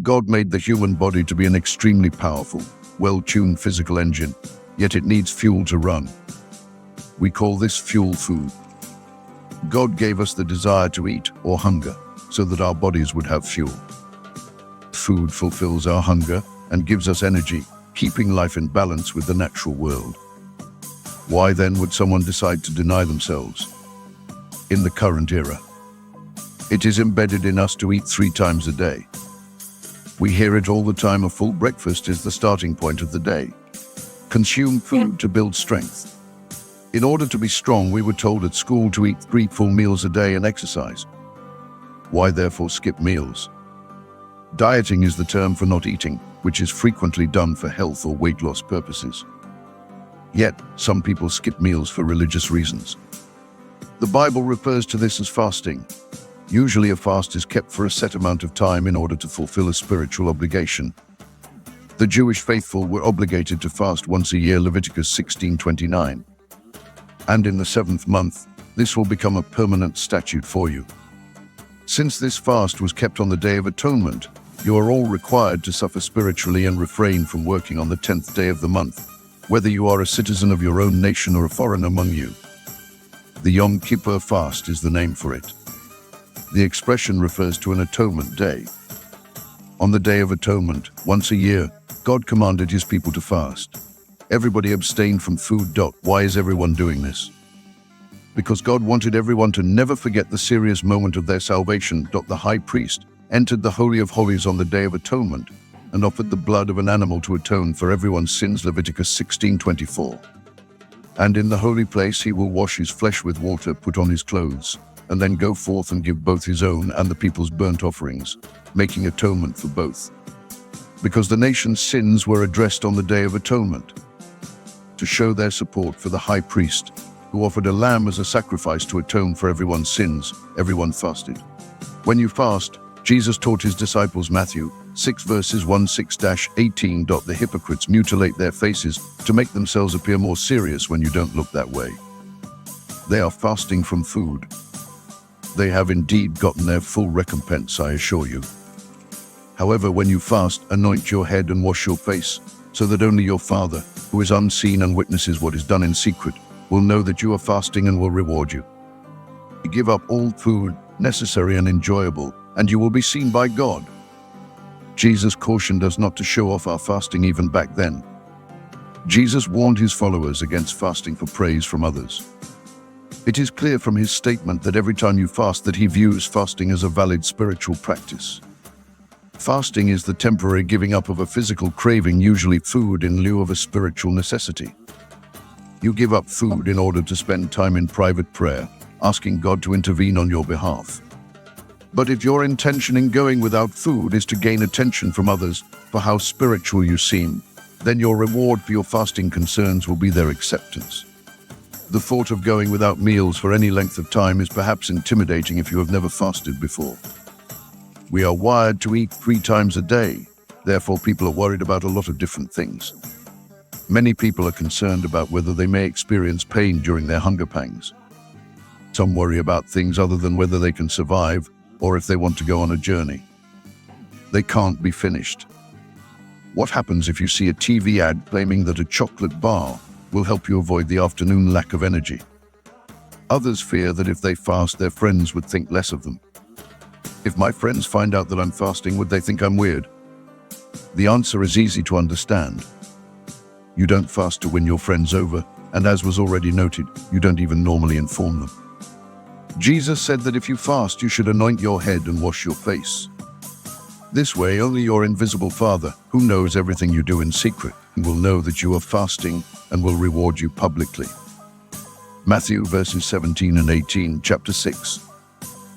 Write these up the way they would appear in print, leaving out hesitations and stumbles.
God made the human body to be an extremely powerful, well-tuned physical engine, yet it needs fuel to run. We call this fuel food. God gave us the desire to eat or hunger so that our bodies would have fuel. Food fulfills our hunger and gives us energy, keeping life in balance with the natural world. Why then would someone decide to deny themselves? In the current era, it is embedded in us to eat 3 times a day. We hear it all the time: a full breakfast is the starting point of the day. Consume food to build strength. In order to be strong, we were told at school to eat 3 full meals a day and exercise. Why therefore skip meals? Dieting is the term for not eating, which is frequently done for health or weight loss purposes. Yet, some people skip meals for religious reasons. The Bible refers to this as fasting. Usually a fast is kept for a set amount of time in order to fulfill a spiritual obligation. The Jewish faithful were obligated to fast once a year, Leviticus 16:29. And in the 7th month, this will become a permanent statute for you. Since this fast was kept on the Day of Atonement, you are all required to suffer spiritually and refrain from working on the 10th day of the month, whether you are a citizen of your own nation or a foreigner among you. The Yom Kippur fast is the name for it. The expression refers to an atonement day. On the Day of Atonement, once a year, God commanded his people to fast. Everybody abstained from food. Why is everyone doing this? Because God wanted everyone to never forget the serious moment of their salvation. The high priest entered the Holy of Holies on the Day of Atonement and offered the blood of an animal to atone for everyone's sins, Leviticus 16:24. And in the holy place he will wash his flesh with water, put on his clothes, and then go forth and give both his own and the people's burnt offerings, making atonement for both. Because the nation's sins were addressed on the Day of Atonement. To show their support for the high priest, who offered a lamb as a sacrifice to atone for everyone's sins, everyone fasted. When you fast, Jesus taught his disciples, Matthew 6 verses 16-18. The hypocrites mutilate their faces to make themselves appear more serious when you don't look that way. They are fasting from food. They have indeed gotten their full recompense, I assure you. However, when you fast, anoint your head and wash your face, so that only your Father, who is unseen and witnesses what is done in secret, will know that you are fasting and will reward you. Give up all food, necessary and enjoyable, and you will be seen by God. Jesus cautioned us not to show off our fasting even back then. Jesus warned his followers against fasting for praise from others. It is clear from his statement that every time you fast that he views fasting as a valid spiritual practice. Fasting is the temporary giving up of a physical craving, usually food, in lieu of a spiritual necessity. You give up food in order to spend time in private prayer, asking God to intervene on your behalf. But if your intention in going without food is to gain attention from others for how spiritual you seem, then your reward for your fasting concerns will be their acceptance. The thought of going without meals for any length of time is perhaps intimidating if you have never fasted before. We are wired to eat 3 times a day, therefore people are worried about a lot of different things. Many people are concerned about whether they may experience pain during their hunger pangs. Some worry about things other than whether they can survive or if they want to go on a journey. They can't be finished. What happens if you see a TV ad claiming that a chocolate bar will help you avoid the afternoon lack of energy? Others fear that if they fast, their friends would think less of them. If my friends find out that I'm fasting, would they think I'm weird? The answer is easy to understand. You don't fast to win your friends over, and as was already noted, you don't even normally inform them. Jesus said that if you fast, you should anoint your head and wash your face. This way, only your invisible Father, who knows everything you do in secret, will know that you are fasting and will reward you publicly. Matthew verses 17 and 18, chapter 6.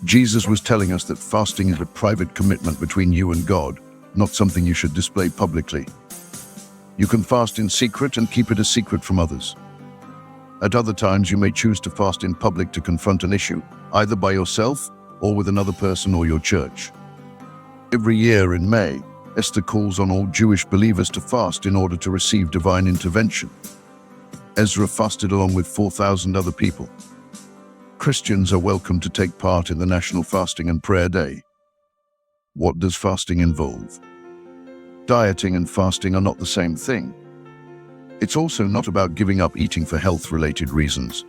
Jesus was telling us that fasting is a private commitment between you and God, not something you should display publicly. You can fast in secret and keep it a secret from others. At other times, you may choose to fast in public to confront an issue, either by yourself or with another person or your church. Every year in May, Esther calls on all Jewish believers to fast in order to receive divine intervention. Ezra fasted along with 4,000 other people. Christians are welcome to take part in the National Fasting and Prayer Day. What does fasting involve? Dieting and fasting are not the same thing. It's also not about giving up eating for health-related reasons.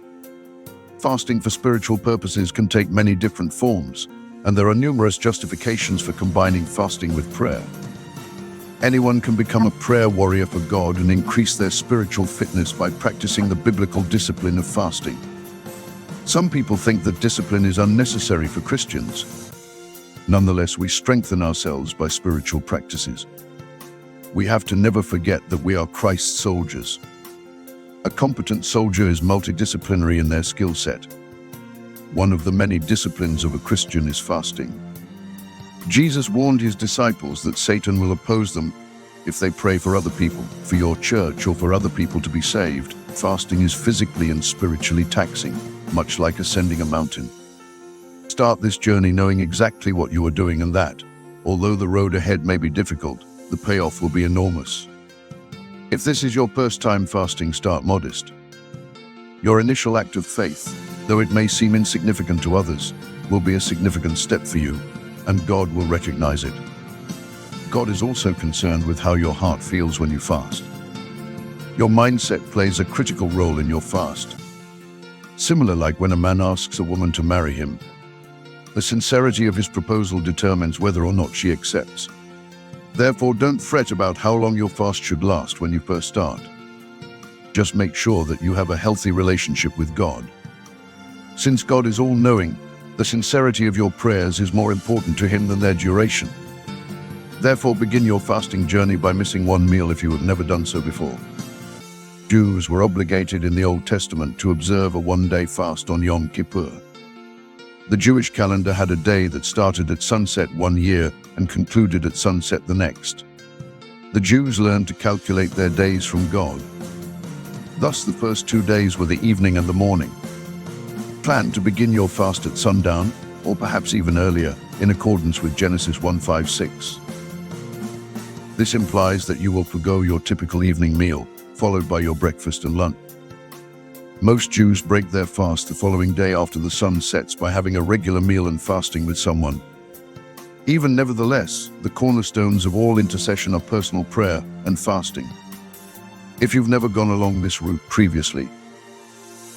Fasting for spiritual purposes can take many different forms, and there are numerous justifications for combining fasting with prayer. Anyone can become a prayer warrior for God and increase their spiritual fitness by practicing the biblical discipline of fasting. Some people think that discipline is unnecessary for Christians. Nonetheless, we strengthen ourselves by spiritual practices. We have to never forget that we are Christ's soldiers. A competent soldier is multidisciplinary in their skill set. One of the many disciplines of a Christian is fasting. Jesus warned his disciples that Satan will oppose them if they pray for other people, for your church, or for other people to be saved. Fasting is physically and spiritually taxing, much like ascending a mountain. Start this journey knowing exactly what you are doing, and that, although the road ahead may be difficult, the payoff will be enormous. If this is your first time fasting, start modest. Your initial act of faith, though it may seem insignificant to others, will be a significant step for you, and God will recognize it. God is also concerned with how your heart feels when you fast. Your mindset plays a critical role in your fast. Similar like when a man asks a woman to marry him, the sincerity of his proposal determines whether or not she accepts. Therefore, don't fret about how long your fast should last when you first start. Just make sure that you have a healthy relationship with God. Since God is all-knowing, the sincerity of your prayers is more important to him than their duration. Therefore, begin your fasting journey by missing one meal if you have never done so before. Jews were obligated in the Old Testament to observe a one-day fast on Yom Kippur. The Jewish calendar had a day that started at sunset one year and concluded at sunset the next. The Jews learned to calculate their days from God. Thus, the first 2 days were the evening and the morning. Plan to begin your fast at sundown, or perhaps even earlier, in accordance with Genesis 1:5-6. This implies that you will forgo your typical evening meal, followed by your breakfast and lunch. Most Jews break their fast the following day after the sun sets by having a regular meal and fasting with someone. Even nevertheless, the cornerstones of all intercession are personal prayer and fasting. If you've never gone along this route previously,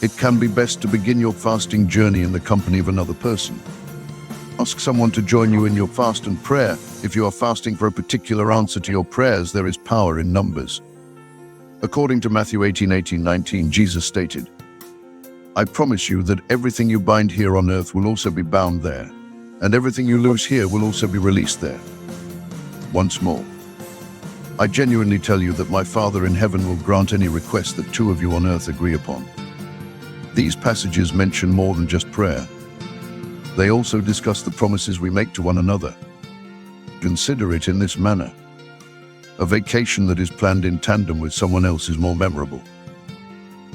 it can be best to begin your fasting journey in the company of another person. Ask someone to join you in your fast and prayer. If you are fasting for a particular answer to your prayers, there is power in numbers. According to Matthew 18:19, Jesus stated, "I promise you that everything you bind here on earth will also be bound there, and everything you loose here will also be released there." Once more, I genuinely tell you that my Father in heaven will grant any request that two of you on earth agree upon. These passages mention more than just prayer. They also discuss the promises we make to one another. Consider it in this manner. A vacation that is planned in tandem with someone else is more memorable.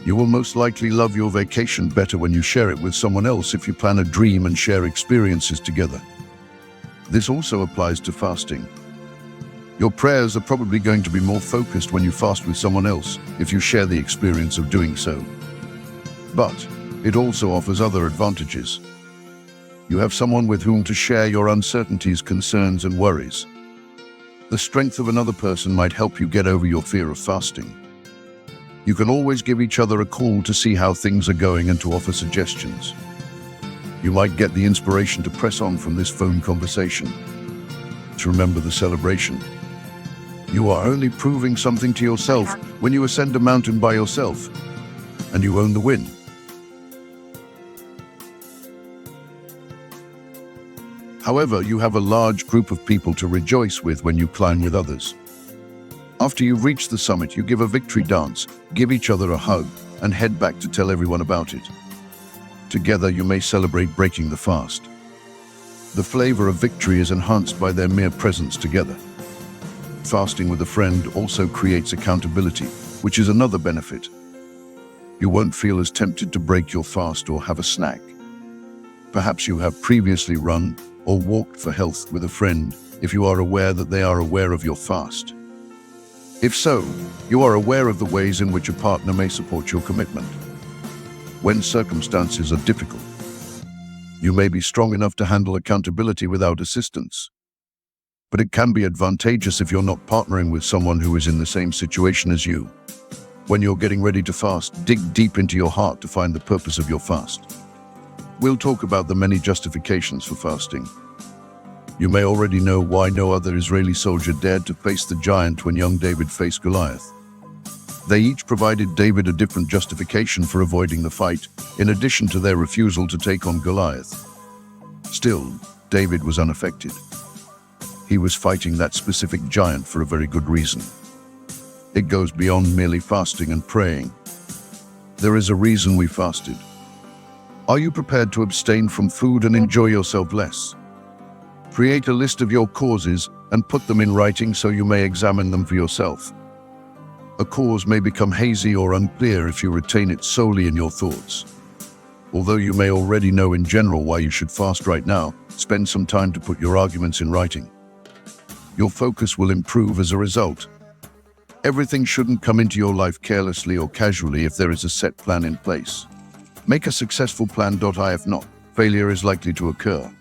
You will most likely love your vacation better when you share it with someone else if you plan a dream and share experiences together. This also applies to fasting. Your prayers are probably going to be more focused when you fast with someone else if you share the experience of doing so. But it also offers other advantages. You have someone with whom to share your uncertainties, concerns, and worries. The strength of another person might help you get over your fear of fasting. You can always give each other a call to see how things are going and to offer suggestions. You might get the inspiration to press on from this phone conversation. To remember the celebration. You are only proving something to yourself when you ascend a mountain by yourself, and you own the win. However, you have a large group of people to rejoice with when you climb with others. After you've reached the summit, you give a victory dance, give each other a hug, and head back to tell everyone about it. Together, you may celebrate breaking the fast. The flavor of victory is enhanced by their mere presence together. Fasting with a friend also creates accountability, which is another benefit. You won't feel as tempted to break your fast or have a snack. Perhaps you have previously run or walked for health with a friend if you are aware that they are aware of your fast. If so, you are aware of the ways in which a partner may support your commitment. When circumstances are difficult, you may be strong enough to handle accountability without assistance. but it can be advantageous if you're not partnering with someone who is in the same situation as you. When you're getting ready to fast, dig deep into your heart to find the purpose of your fast. We'll talk about the many justifications for fasting. You may already know why no other Israeli soldier dared to face the giant when young David faced Goliath. They each provided David a different justification for avoiding the fight, in addition to their refusal to take on Goliath. Still, David was unaffected. He was fighting that specific giant for a very good reason. It goes beyond merely fasting and praying. There is a reason we fasted. Are you prepared to abstain from food and enjoy yourself less? Create a list of your causes and put them in writing so you may examine them for yourself. A cause may become hazy or unclear if you retain it solely in your thoughts. Although you may already know in general why you should fast right now, spend some time to put your arguments in writing. Your focus will improve as a result. Everything shouldn't come into your life carelessly or casually if there is a set plan in place. Make a successful plan. If not, failure is likely to occur.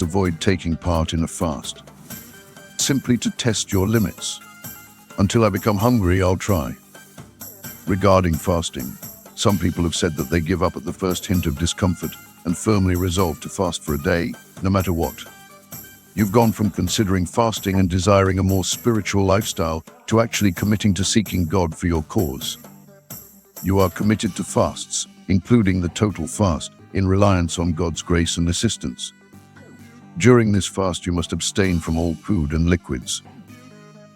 Avoid taking part in a fast. Simply to test your limits. Until I become hungry, I'll try. Regarding fasting, some people have said that they give up at the first hint of discomfort and firmly resolve to fast for a day, no matter what. You've gone from considering fasting and desiring a more spiritual lifestyle to actually committing to seeking God for your cause. You are committed to fasts, including the total fast, in reliance on God's grace and assistance. During this fast, you must abstain from all food and liquids.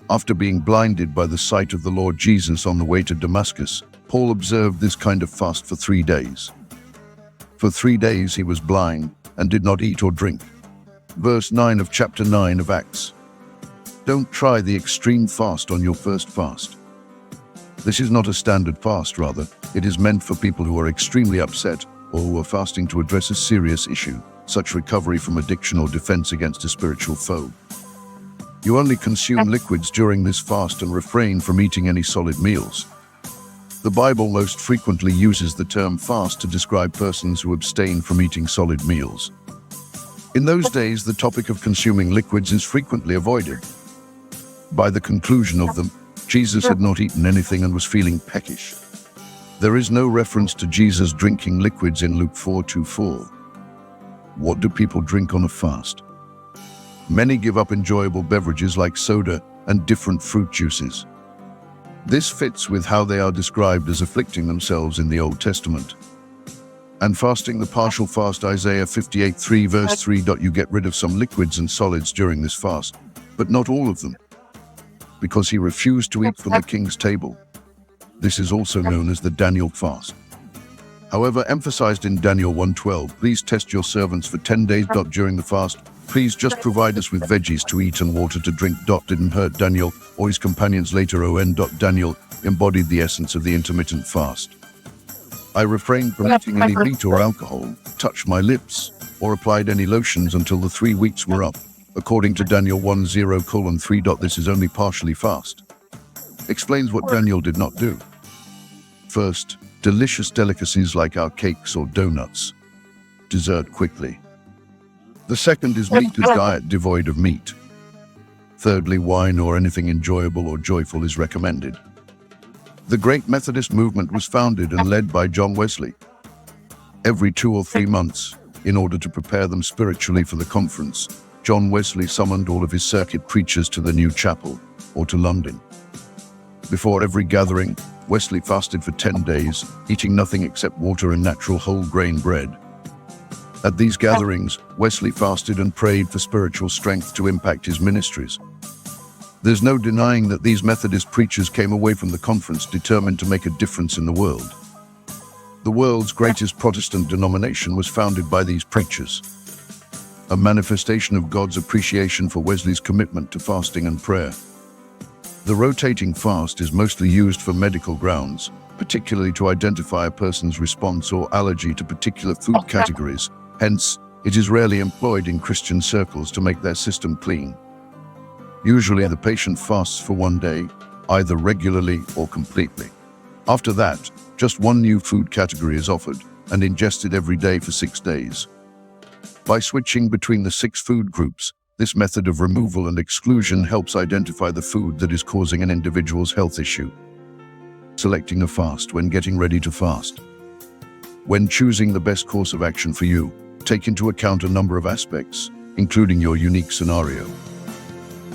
After being blinded by the sight of the Lord Jesus on the way to Damascus, Paul observed this kind of fast for 3 days. For 3 days he was blind and did not eat or drink. Verse 9 of chapter 9 of Acts. Don't try the extreme fast on your first fast. This is not a standard fast, rather, it is meant for people who are extremely upset or who are fasting to address a serious issue, such recovery from addiction or defense against a spiritual foe. You only consume liquids during this fast and refrain from eating any solid meals. The Bible most frequently uses the term fast to describe persons who abstain from eating solid meals. In those days, the topic of consuming liquids is frequently avoided. By the conclusion of them, Jesus had not eaten anything and was feeling peckish. There is no reference to Jesus drinking liquids in Luke 4:24. What do people drink on a fast? Many give up enjoyable beverages like soda and different fruit juices. This fits with how they are described as afflicting themselves in the Old Testament. And fasting, the partial fast, Isaiah 58:3 verse 3. You get rid of some liquids and solids during this fast, but not all of them, because he refused to eat from the king's table. This is also known as the Daniel fast. However, emphasized in Daniel 1:12, please test your servants for 10 days. During the fast, please just provide us with veggies to eat and water to drink. Didn't hurt Daniel or his companions later. Daniel embodied the essence of the intermittent fast. I refrained from eating any meat or alcohol, touched my lips, or applied any lotions until the 3 weeks were up, according to Daniel 1:0:3. This is only partially fast. Explains what Daniel did not do. First, delicious delicacies like our cakes or donuts. Dessert quickly. The second is meatless diet devoid of meat. Thirdly, wine or anything enjoyable or joyful is recommended. The great Methodist movement was founded and led by John Wesley. Every 2 or 3 months, in order to prepare them spiritually for the conference, John Wesley summoned all of his circuit preachers to the new chapel, or to London. Before every gathering, Wesley fasted for 10 days, eating nothing except water and natural whole grain bread. At these gatherings, Wesley fasted and prayed for spiritual strength to impact his ministries. There's no denying that these Methodist preachers came away from the conference determined to make a difference in the world. The world's greatest Protestant denomination was founded by these preachers, a manifestation of God's appreciation for Wesley's commitment to fasting and prayer. The rotating fast is mostly used for medical grounds, particularly to identify a person's response or allergy to particular food categories. Hence, it is rarely employed in Christian circles to make their system clean. Usually, the patient fasts for 1 day, either regularly or completely. After that, just one new food category is offered and ingested every day for 6 days. By switching between the 6 food groups, This method of removal and exclusion helps identify the food that is causing an individual's health issue. Selecting a fast when getting ready to fast. When choosing the best course of action for you, take into account a number of aspects, including your unique scenario.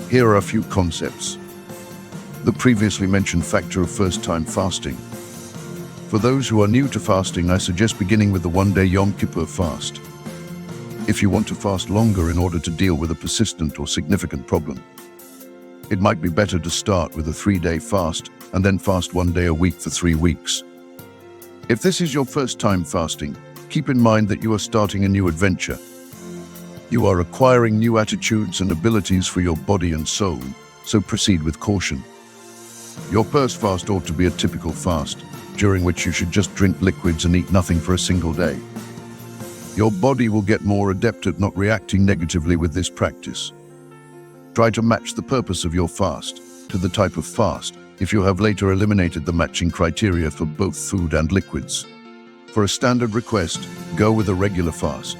Here are a few concepts. The previously mentioned factor of first-time fasting. For those who are new to fasting, I suggest beginning with the one-day Yom Kippur fast. If you want to fast longer in order to deal with a persistent or significant problem, it might be better to start with a 3-day fast and then fast 1 day a week for 3 weeks. If this is your first time fasting, keep in mind that you are starting a new adventure. You are acquiring new attitudes and abilities for your body and soul, so proceed with caution. Your first fast ought to be a typical fast, during which you should just drink liquids and eat nothing for a single day. Your body will get more adept at not reacting negatively with this practice. Try to match the purpose of your fast to the type of fast if you have later eliminated the matching criteria for both food and liquids. For a standard request, go with a regular fast.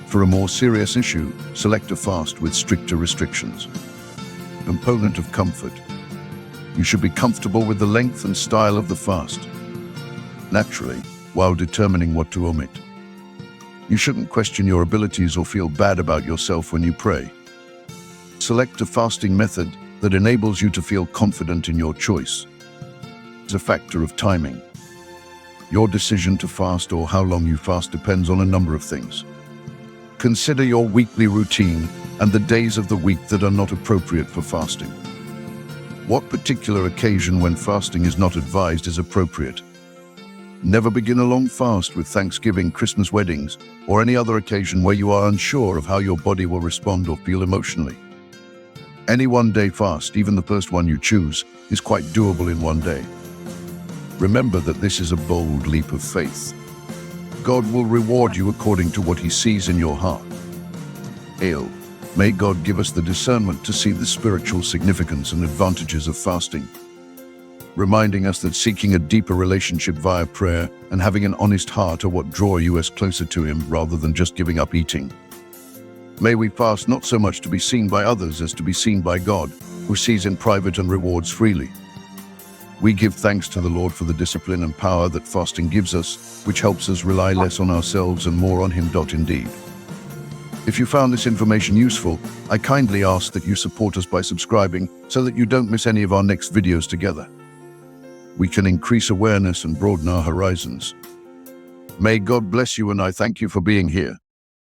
For a more serious issue, select a fast with stricter restrictions. Component of comfort. You should be comfortable with the length and style of the fast. Naturally, while determining what to omit. You shouldn't question your abilities or feel bad about yourself when you pray. Select a fasting method that enables you to feel confident in your choice. It's a factor of timing. Your decision to fast or how long you fast depends on a number of things. Consider your weekly routine and the days of the week that are not appropriate for fasting. What particular occasion when fasting is not advised is appropriate? Never begin a long fast with Thanksgiving, Christmas, weddings, or any other occasion where you are unsure of how your body will respond or feel emotionally. Any one-day fast, even the first one you choose, is quite doable in 1 day. Remember that this is a bold leap of faith. God will reward you according to what He sees in your heart. Hail. May God give us the discernment to see the spiritual significance and advantages of fasting, reminding us that seeking a deeper relationship via prayer and having an honest heart are what draw us closer to Him rather than just giving up eating. May we fast not so much to be seen by others as to be seen by God, who sees in private and rewards freely. We give thanks to the Lord for the discipline and power that fasting gives us, which helps us rely less on ourselves and more on Him. Indeed. If you found this information useful, I kindly ask that you support us by subscribing so that you don't miss any of our next videos together. We can increase awareness and broaden our horizons. May God bless you, and I thank you for being here.